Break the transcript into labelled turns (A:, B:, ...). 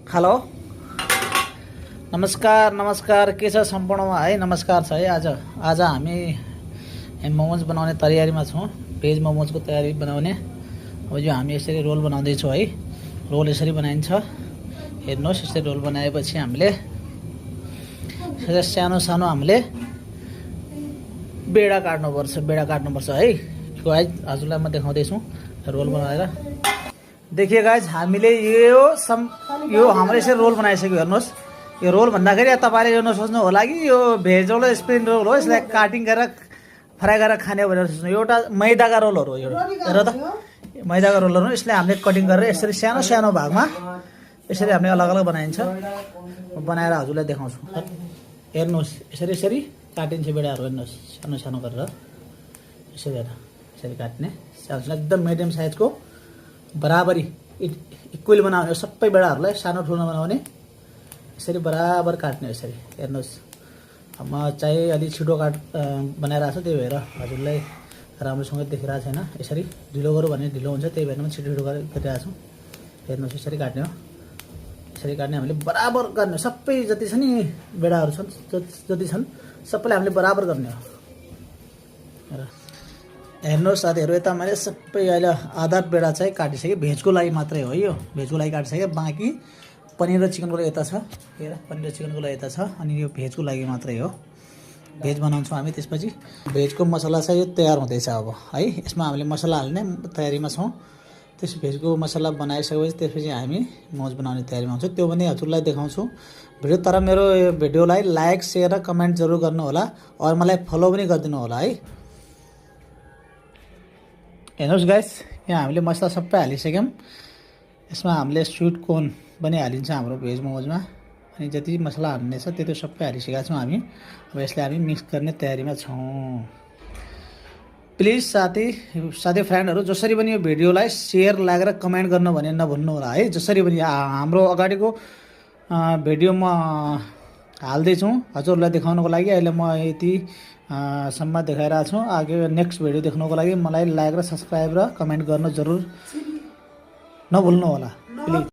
A: Hello नमस्कार नमस्कार के छ सम्पूर्णमा है नमस्कार छ है। आज हामी मोमोज बनाउने तयारीमा छौँ। भेज मोमोजको तयारी बनाउने। अब यो हामी यसरी रोल बनाउँदै छौँ है। रोल यसरी बनाइन्छ। हेर्नुहोस् यसरी रोल बनाएपछि हामीले सानो सानो हामीले बेडा काट्नुपर्छ है। यो गाइज हजुरलाई म देखाउँदैछु रोल बनाएर। देखिए गाइज हामीले यो हाम्रो यसरी रोल बनाइसक्यो। हेर्नुहोस् यो रोल भन्दाखेरि तपाईले यो नसोच्नु होला कि यो भेज रोल स्प्रिङ रोल हो, यसलाई काटिङ गरेर फ्राई गरेर खाने भनेर सोच्नु। एउटा मैदाका रोलहरु हो। यो हेर त मैदाका रोलहरु यसले हामीले कटिङ गरेर यसरी सानो सानो भागमा यसरी हामीले अलग अलग बनाइन्छ। बनाएर हजुरलाई देखाउँछु। हेर्नुहोस् यसरी यसरी काटिन्छ बेडाहरु। हेर्नुहोस् सानो सानो गरेर यसरी हेर यसरी काट्ने। सानो एकदम मिडियम साइजको बराबरी इक्वली बनाउने। सबै बेडाहरुलाई सानो ठुलो बनाउने। यसरी बराबर काट्ने यसरी। हेर्नुहोस् म चाहिँ अलि छिटो बनाइरहेको छु, त्यही भएर हजुरलाई राम्रोसँग देखिरहेको छैन। यसरी ढिलो गरौँ भने ढिलो हुन्छ, त्यही भएर म छिटो छिटो गरिरहेको छु। हेर्नुहोस् यसरी काट्ने हो। यसरी काट्ने हामीले बराबर गर्ने। सबै जति छ नि बेडाहरु छन् जति छन् सबैलाई हामीले बराबर गर्ने हो। हेर्नुहोस् साथीहरु यता मैले सबै अहिले आधा बेडा चाहिँ काटिसकेँ। भेजको लागि मात्रै हो यो। भेजको लागि काटिसकेँ। बाँकी पनिर र चिकनको लागि यता छ। हेर पनिर र चिकनको लागि यता छ। अनि यो भेजको लागि मात्रै हो। भेज बनाउँछौँ हामी। त्यसपछि भेजको मसला चाहिँ यो तयार हुँदैछ अब है। यसमा हामीले मसला हाल्ने तयारीमा छौँ। त्यस भेजको मसला बनाइसकेपछि त्यसपछि हामी मोमोज बनाउने तयारीमा हुन्छौँ। त्यो पनि हजुरलाई देखाउँछु भिडियो। तर मेरो यो भिडियोलाई लाइक शेयर र कमेन्ट जरुर गर्नु होला और मलाई फलो पनि गरिदिनु होला है। हेर्नुहोस् गाइस यहाँ हामीले मसला सबै हालिसक्यौँ। यसमा हामीले स्वीट कोर्न पनि हालिन्छ हाम्रो भेज मोमोजमा। अनि जति मसला हाल्ने छ त्यो सबै हालिसकेका छौँ हामी। अब यसलाई हामी मिक्स गर्ने तयारीमा छौँ। प्लिज साथी फ्रेन्डहरु जसरी पनि यो भिडियोलाई शेयर लाइक र कमेन्ट गर्न भने नभुल्नु होला है। जसरी पनि हाम्रो अगाडिको भिडियो म हाल्दै छु हजुरलाई देखाउनको लागि। अहिले म यति सम्म देखाइरहेको छु। आगे नेक्स्ट भिडियो देख्नको लागि मलाई लाइक र सब्स्क्राइब र कमेन्ट गर्न जरुर नभुल्नु होला प्लिज।